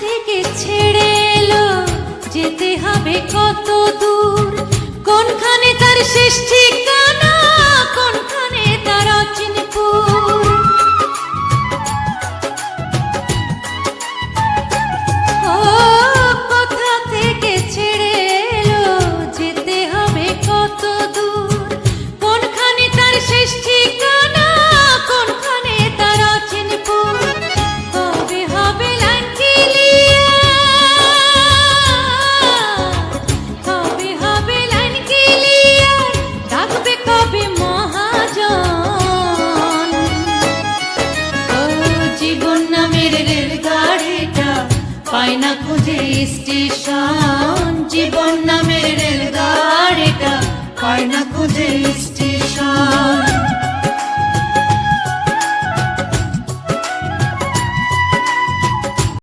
থেকে ছেড়ে এলো, যেতে হবে কত দূর, কোনখানে তার শেষ ঠিকানা, কোনখানে তার অচিনপুর। ও কোথা থেকে ছেড়ে এলো, যেতে হবে কত দূর, কোনখানে তার শেষ ঠিকানা, কোনখানে তার অচিনপুর। কবে হবে লাইন ক্লিয়ার, কবে হবে লাইন ক্লিয়ার, ডাকবে কবে মহাজন। ও জীবন নামের রেলগাড়িটা পায় না খুঁজে স্টেশন, জীবন নামের রেলগাড়িটা পায় না খুঁজে স্টেশন।